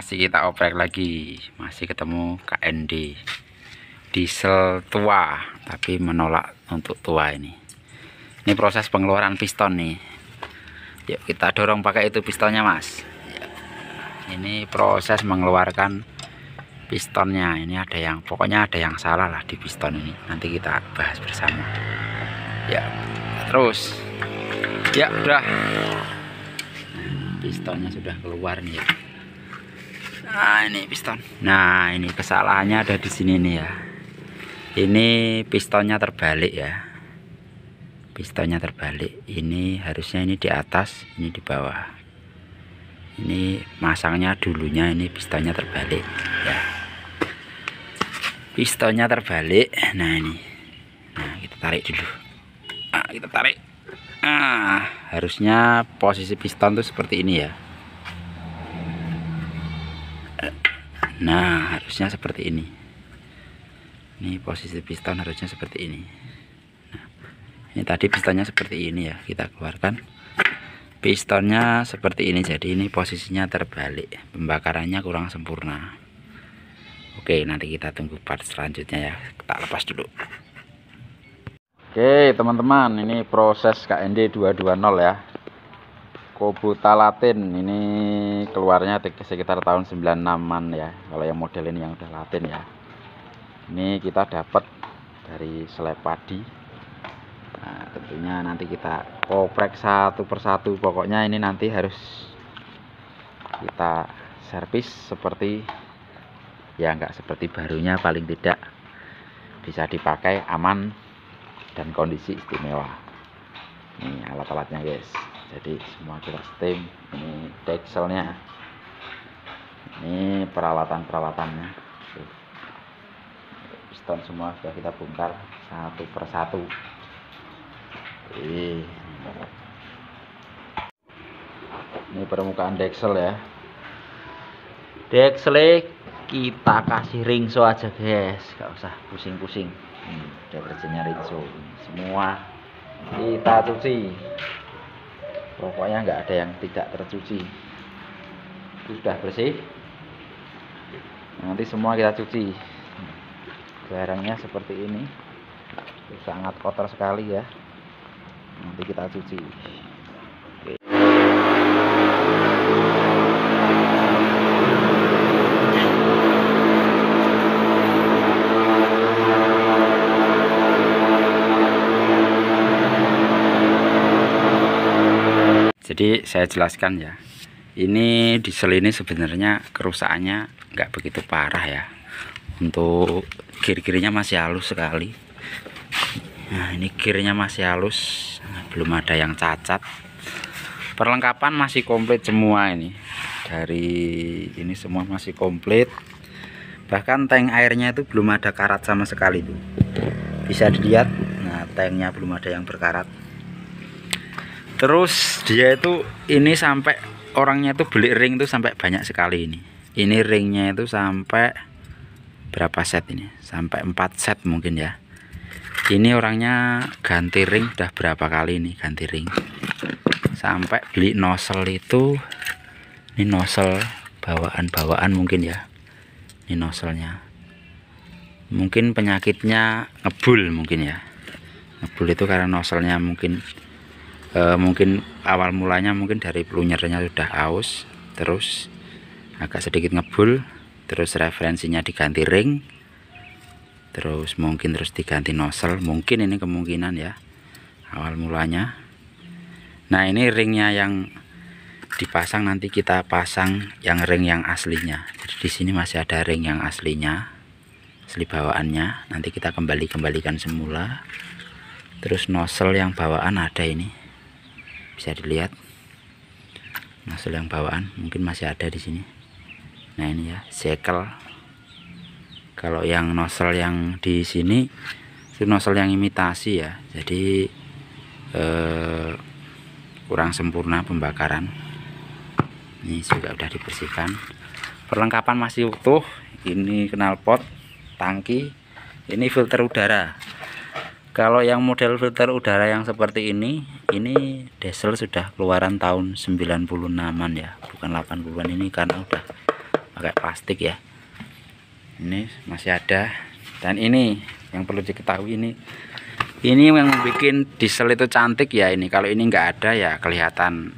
masih kita oprek lagi, masih ketemu KND diesel tua tapi menolak untuk tua. Ini proses pengeluaran piston nih. Yuk kita dorong pakai itu pistonnya mas. Ini proses mengeluarkan pistonnya. Ini ada yang pokoknya ada yang salah lah di piston ini, nanti kita bahas bersama ya. Terus ya udah, pistonnya sudah keluar nih ya. Nah ini piston. Nah ini kesalahannya ada di sini nih ya. Ini pistonnya terbalik ya. Pistonnya terbalik. Ini harusnya ini di atas, ini di bawah. Ini masangnya dulunya ini pistonnya terbalik ya. Pistonnya terbalik. Nah ini. Nah kita tarik dulu. Nah, kita tarik. Harusnya posisi piston tuh seperti ini ya. Nah harusnya seperti ini. Ini posisi piston harusnya seperti ini. Nah, ini tadi pistonnya seperti ini ya. Kita keluarkan pistonnya seperti ini. Jadi ini posisinya terbalik, pembakarannya kurang sempurna. Oke, nanti kita tunggu part selanjutnya ya. Kita lepas dulu. Oke teman-teman, ini proses KND 220 ya, Kubota Latin. Ini keluarnya sekitar tahun 96an ya, kalau yang model ini yang udah Latin ya. Ini kita dapat dari seleb padi. Nah tentunya nanti kita oprek satu persatu. Pokoknya ini nanti harus kita servis seperti ya, enggak seperti barunya, paling tidak bisa dipakai aman dan kondisi istimewa. Ini alat-alatnya guys, jadi semua kita steam. Ini dekselnya, ini peralatan-peralatannya, piston semua sudah kita bongkar satu persatu. Ini permukaan deksel ya. Dekselnya kita kasih ringso aja guys, gak usah pusing-pusing. Udah kerjanya ringso, semua kita cuci. Pokoknya nggak ada yang tidak tercuci. Itu sudah bersih, nanti semua kita cuci. Barangnya seperti ini, itu sangat kotor sekali ya, nanti kita cuci. Oke. Jadi saya jelaskan ya, ini diesel ini sebenarnya kerusakannya nggak begitu parah ya. Untuk gear-gearnya masih halus sekali. Nah ini gearnya masih halus, belum ada yang cacat. Perlengkapan masih komplit semua ini. Dari ini semua masih komplit. Bahkan tank airnya itu belum ada karat sama sekali tuh. Bisa dilihat, nah tanknya belum ada yang berkarat. Terus dia itu ini sampai orangnya tuh beli ring tuh sampai banyak sekali ini. Ini ringnya itu sampai berapa set ini? Sampai 4 set mungkin ya. Ini orangnya ganti ring udah berapa kali ini ganti ring. Sampai beli nozzle itu, ini nozzle bawaan mungkin ya. Ini nozzlenya. Mungkin penyakitnya ngebul mungkin ya. Ngebul itu karena nozzlenya mungkin awal mulanya mungkin dari pelunyernya sudah aus, terus agak sedikit ngebul, terus referensinya diganti ring, terus mungkin terus diganti nozzle, mungkin ini kemungkinan ya awal mulanya. Nah ini ringnya yang dipasang, nanti kita pasang yang ring yang aslinya. Jadi di sini masih ada ring yang aslinya, asli bawaannya, nanti kita kembalikan semula. Terus nozzle yang bawaan ada ini, bisa dilihat nozzle yang bawaan mungkin masih ada di sini. Nah ini ya sekel. Kalau yang nozzle yang di sini itu nozzle yang imitasi ya, jadi kurang sempurna pembakaran. Ini juga udah dibersihkan, perlengkapan masih utuh. Ini knalpot, tangki, ini filter udara. Kalau yang model filter udara yang seperti ini diesel sudah keluaran tahun 96an ya, bukan 80an ini, karena udah pakai plastik ya. Ini masih ada. Dan ini yang perlu diketahui, ini yang bikin diesel itu cantik ya. Ini kalau ini nggak ada ya kelihatan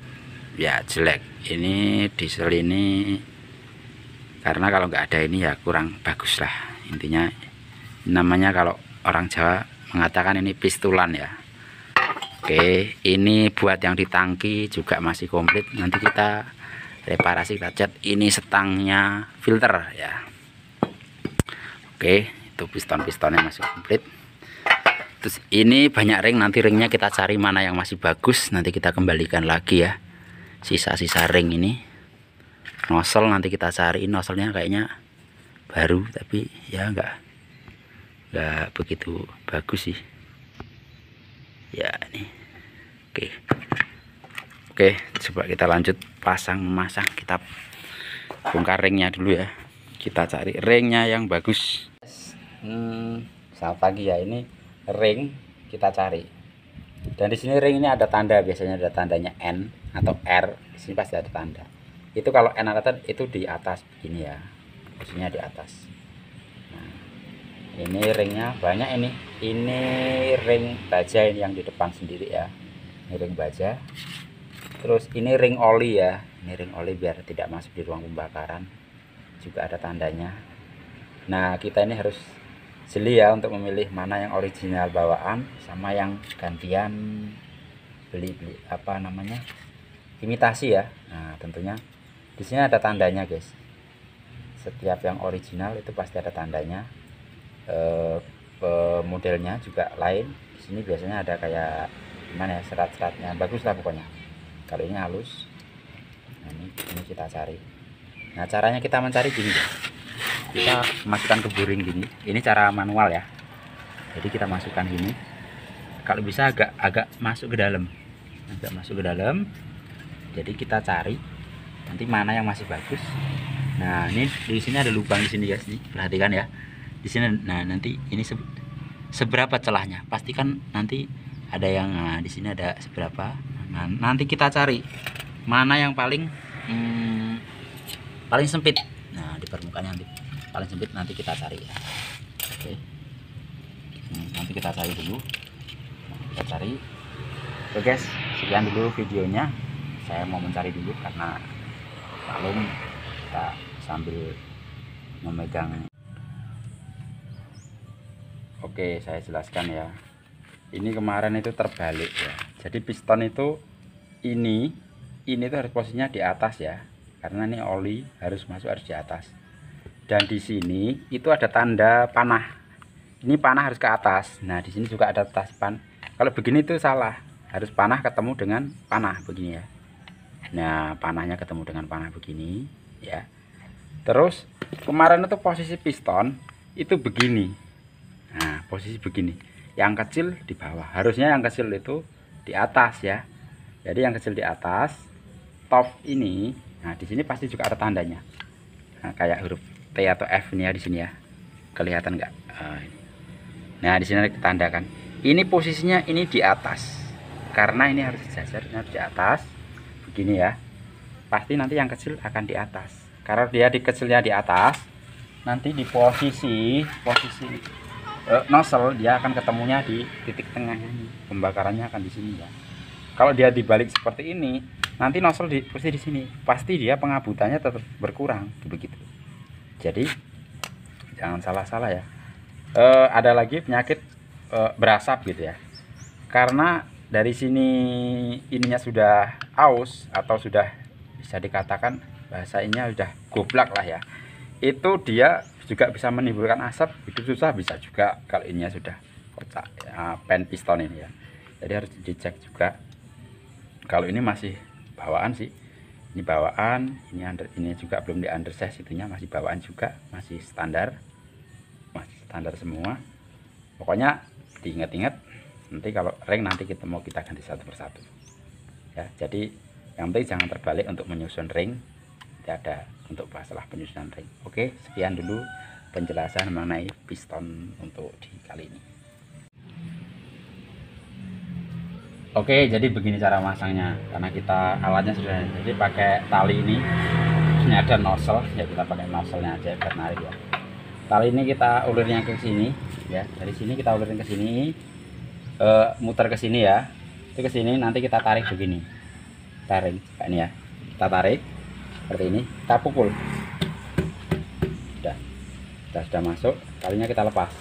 ya jelek. Ini diesel ini karena kalau nggak ada ini ya kurang bagus lah. Intinya namanya kalau orang Jawa mengatakan ini pistulan ya. Oke, ini buat yang di tangki juga masih komplit. Nanti kita reparasi, kita cat. Ini setangnya filter ya. Oke, itu piston-pistonnya masih komplit. Terus ini banyak ring, nanti ringnya kita cari mana yang masih bagus. Nanti kita kembalikan lagi ya. Sisa-sisa ring ini. Nosel nanti kita cari. Noselnya kayaknya baru, tapi ya nggak begitu bagus sih. Ya ini. Oke, coba kita lanjut memasang. Kita bongkar ringnya dulu ya. Kita cari ringnya yang bagus. Selamat pagi ya. Ini ring kita cari. Dan di sini ring ini ada tanda, biasanya ada tandanya N atau R. Di sini pasti ada tanda. Itu kalau N atau itu di atas begini ya. Posisinya di atas. Ini ringnya banyak ini. Ini ring baja ini yang di depan sendiri ya. Ini ring baja. Terus ini ring oli ya. Ini ring oli biar tidak masuk di ruang pembakaran. Juga ada tandanya. Nah, kita ini harus jeli ya untuk memilih mana yang original bawaan sama yang gantian beli apa namanya? Imitasi ya. Nah, tentunya di sini ada tandanya, guys. Setiap yang original itu pasti ada tandanya. Modelnya juga lain. Di sini biasanya ada kayak gimana ya, serat-seratnya bagus lah pokoknya. Kalau ini halus. Nah, ini kita cari. Nah, caranya kita mencari gini. Kita masukkan ke boring gini. Ini cara manual ya. Jadi kita masukkan gini. Kalau bisa agak masuk ke dalam. Agak masuk ke dalam. Jadi kita cari nanti mana yang masih bagus. Nah, ini di sini ada lubang di sini, guys. Nih, perhatikan ya. Di sini, nah nanti ini seberapa celahnya, pastikan nanti ada yang, nah di sini ada seberapa. Nah, nanti kita cari mana yang paling sempit. Nah, di permukaan yang paling sempit nanti kita cari ya. Oke, nanti kita cari dulu. Kita cari. Oke guys, sekian dulu videonya. Saya mau mencari dulu karena malum kita sambil memegang. Oke, saya jelaskan ya. Ini kemarin itu terbalik ya. Jadi piston itu ini tuh harus posisinya di atas ya. Karena ini oli harus di atas. Dan di sini itu ada tanda panah. Ini panah harus ke atas. Nah, di sini juga ada taspan. Kalau begini itu salah. Harus panah ketemu dengan panah begini ya. Nah, panahnya ketemu dengan panah begini ya. Terus kemarin itu posisi piston itu begini. Nah, posisi begini. Yang kecil di bawah. Harusnya yang kecil itu di atas ya. Jadi yang kecil di atas. Top ini. Nah, di sini pasti juga ada tandanya. Nah, kayak huruf T atau F ini ya di sini ya. Kelihatan nggak? Nah, di sini ditandakan. Ini posisinya ini di atas. Karena ini harus sejajar, ini harus di atas. Begini ya. Pasti nanti yang kecil akan di atas. Karena dia di kecilnya di atas, nanti di posisi nozzle dia akan ketemunya di titik tengahnya ini. Pembakarannya akan di sini ya. Kalau dia dibalik seperti ini, nanti nozzle pasti di sini. Pasti dia pengabutannya tetap berkurang begitu. Jadi jangan salah-salah ya. Ada lagi penyakit berasap gitu ya. Karena dari sini ininya sudah aus atau sudah bisa dikatakan bahasanya sudah goblak lah ya. Itu dia juga bisa menimbulkan asap, hidup susah bisa juga kalau ininya sudah kocak ya, pen piston ini ya. Jadi harus dicek juga. Kalau ini masih bawaan sih, ini bawaan, ini juga belum di undersize, itunya masih bawaan juga, masih standar semua. Pokoknya diingat-ingat, nanti kalau ring nanti kita ganti satu persatu ya. Jadi yang penting jangan terbalik untuk menyusun ring. Tidak ada untuk masalah penyusunan ring. Oke, sekian dulu penjelasan mengenai piston untuk di kali ini. Oke, jadi begini cara masangnya. Karena kita alatnya sudah, jadi pakai tali ini ini ada nozzle ya, kita pakai nozzle-nya aja biar narik ya. Kali ini kita ulirnya ke sini ya, dari sini kita ulirin ke sini, muter ke sini ya, itu ke sini, nanti kita tarik begini, tarik kayak ini ya, kita tarik seperti ini, kita pukul, sudah masuk, talinya kita lepas,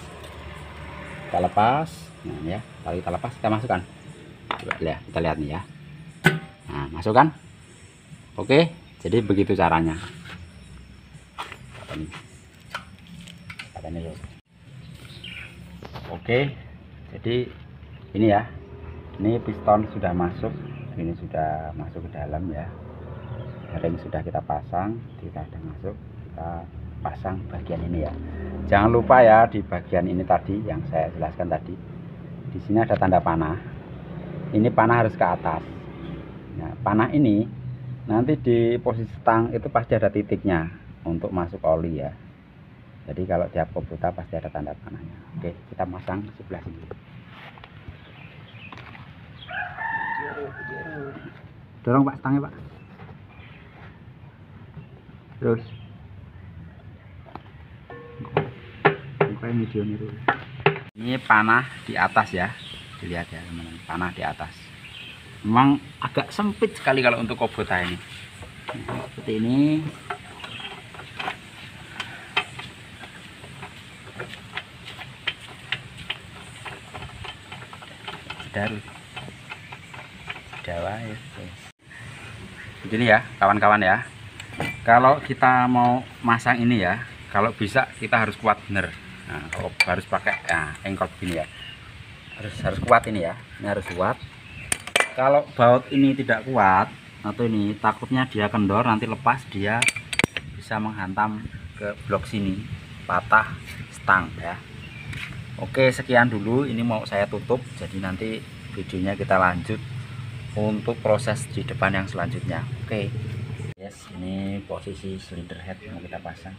nah ini ya, tali kita lepas, kita masukkan, coba lihat, kita lihat nih ya, nah masukkan, oke, jadi begitu caranya. Ini loh. Oke, jadi ini ya, ini piston sudah masuk, ini sudah masuk ke dalam ya, ring sudah kita pasang, kita sudah masuk, kita pasang bagian ini ya. Jangan lupa ya, di bagian ini tadi yang saya jelaskan tadi, di sini ada tanda panah, ini panah harus ke atas. Nah, panah ini nanti di posisi stang itu pasti ada titiknya untuk masuk oli ya. Jadi kalau tiap komputer pasti ada tanda panahnya. Oke, kita pasang sebelah sini. Dorong Pak stangnya Pak. Terus. Ini panah di atas ya. Dilihat ya teman-teman, panah di atas. Memang agak sempit sekali kalau untuk Kubota ini. Nah, seperti ini. Jawa ya. Begini ya kawan-kawan ya, kalau kita mau masang ini ya, kalau bisa kita harus kuat bener. Nah, kalau harus pakai engkol begini ya, harus kuat ini ya, ini harus kuat. Kalau baut ini tidak kuat atau ini, takutnya dia kendor, nanti lepas dia bisa menghantam ke blok sini, patah stang ya. Oke, sekian dulu, ini mau saya tutup, jadi nanti videonya kita lanjut untuk proses di depan yang selanjutnya. Oke, yes, ini posisi silinder head yang kita pasang.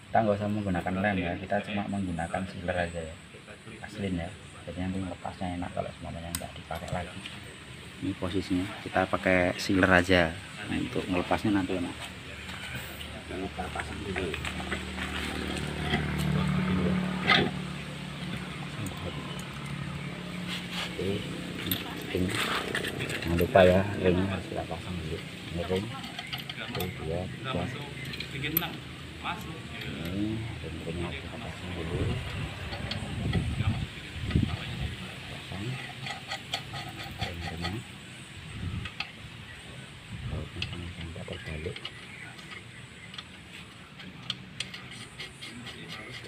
Kita nggak usah menggunakan lem ya, kita cuma menggunakan sealer aja ya, aslin ya, jadi nanti melepasnya enak kalau semuanya nggak dipakai lagi. Ini posisinya kita pakai sealer aja untuk melepasnya nanti enak. Kita pasang dulu. Ring, jangan lupa ya, ringnya harus kita pasang dulu. Ini ring, 1, 2, 3. Ini ringnya harus kita pasang dulu. Pasang ringnya, bautnya sampai terbalik.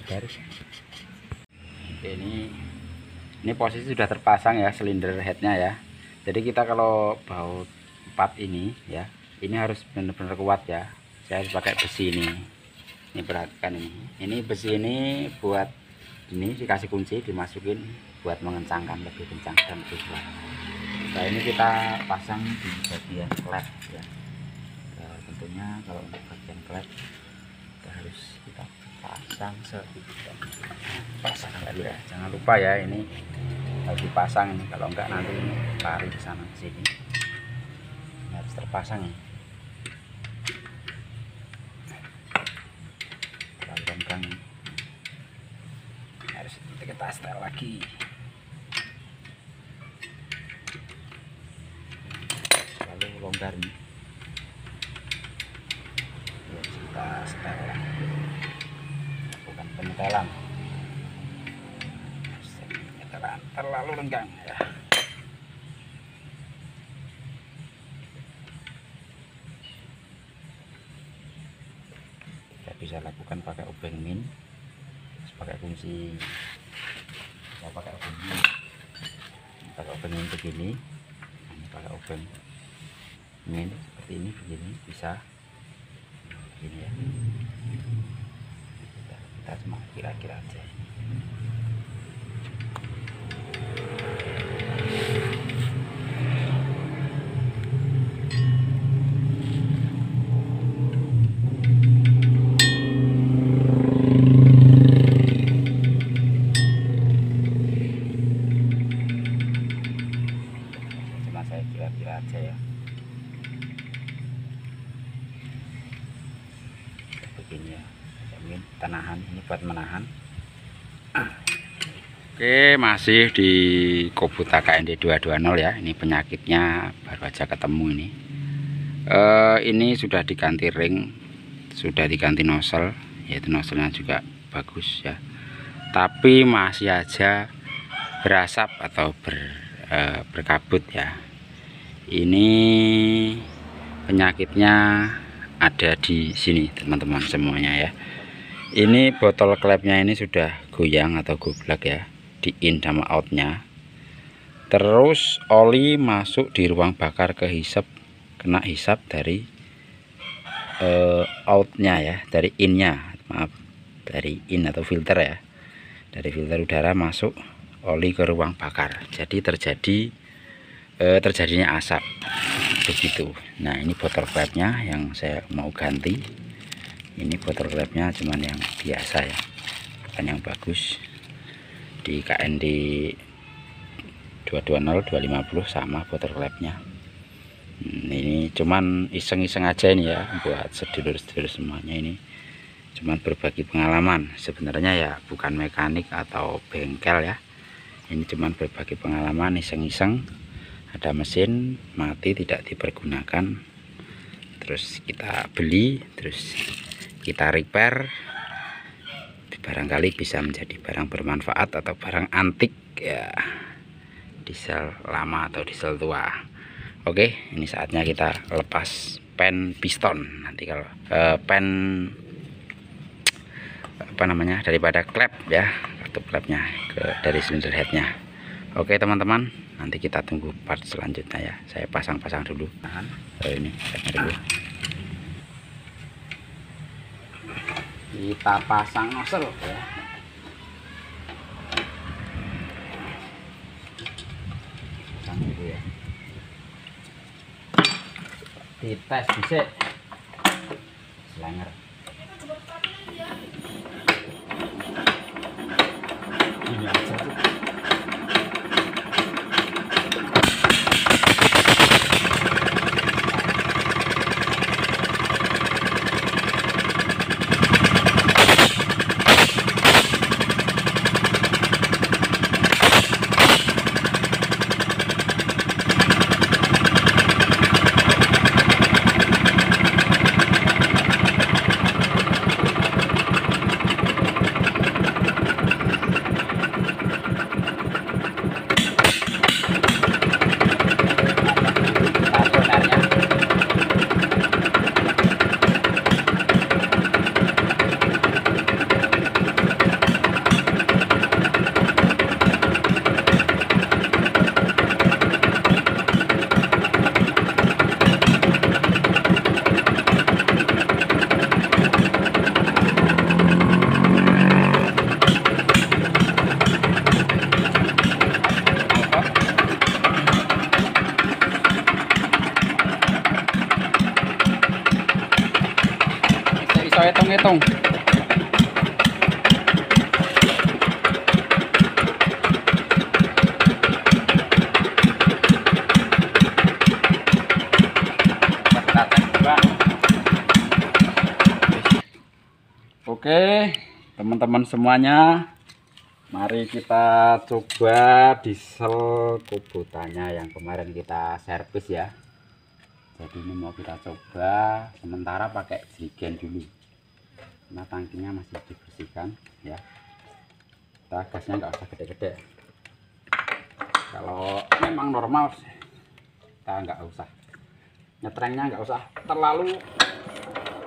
Garis. Oke, ini posisi sudah terpasang ya silinder headnya ya. Jadi kita kalau baut 4 ini ya, ini harus benar-benar kuat ya. Saya harus pakai besi ini. Ini perhatikan ini. Ini besi ini buat ini dikasih kunci, dimasukin buat mengencangkan lebih kencang dan lebih kuat. Nah, ini kita pasang di bagian klep ya. Nah, tentunya kalau untuk bagian klep kita harus pasang pasang dulu ya. Jangan lupa ya, ini harus dipasang ini, kalau enggak nanti lari ke sana ke sini. Ini harus terpasang ya. Terlalu harus kita setel lagi. Lalu longgar nih. Kita setel lagi. Bukan penyetelan. Terlalu renggang ya. Kita bisa lakukan pakai obeng min, pakai kunci, bisa pakai obeng min begini, ini pakai obeng min seperti ini, begini bisa begini ya. Kita cuma kira-kira aja. Saya kira-kira aja ya. kita nahan, ini buat menahan. Oke, masih di Kubota KND 220 ya. Ini penyakitnya baru aja ketemu ini. Ini sudah diganti ring, sudah diganti nozzle, yaitu nozzle-nya juga bagus ya. Tapi masih aja berasap atau berkabut ya. Ini penyakitnya ada di sini teman-teman semuanya ya. Ini botol klepnya ini sudah goyang atau goblak ya, di in sama outnya. Terus oli masuk di ruang bakar ke hisap, kena hisap dari outnya ya, dari innya, maaf, dari in atau filter ya, dari filter udara masuk oli ke ruang bakar. Jadi terjadinya asap begitu. Nah, ini botol klepnya yang saya mau ganti. Ini botol klepnya cuman yang biasa ya, bukan yang bagus. Di KND 220 250 sama botol klepnya. Ini cuman iseng-iseng aja ini ya, buat sedulur-sedulur semuanya. Ini cuman berbagi pengalaman, sebenarnya ya bukan mekanik atau bengkel ya. Ini cuman berbagi pengalaman, iseng-iseng. Ada mesin mati tidak dipergunakan, terus kita beli, terus kita repair, barangkali bisa menjadi barang bermanfaat atau barang antik ya, diesel lama atau diesel tua. Oke, ini saatnya kita lepas pen piston. Nanti kalau pen apa namanya, daripada klep ya, kartu klepnya dari silinder headnya. Oke teman-teman, nanti kita tunggu part selanjutnya ya. Saya pasang-pasang dulu. Ini dulu. Kita pasang nozzle ya. Pasang dulu ya. Dites dhisik. Selenger. Ini aja. Hitung-hitung. Oke, teman-teman semuanya, mari kita coba diesel Kubotanya yang kemarin kita servis ya. Jadi ini mau kita coba sementara pakai jerigen dulu. Nah, tangkinya masih dibersihkan ya. Kita gasnya nggak usah gede-gede. Kalau memang normal kita nggak usah, nyetrengnya nggak usah terlalu,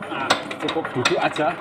nah, cukup duduk aja.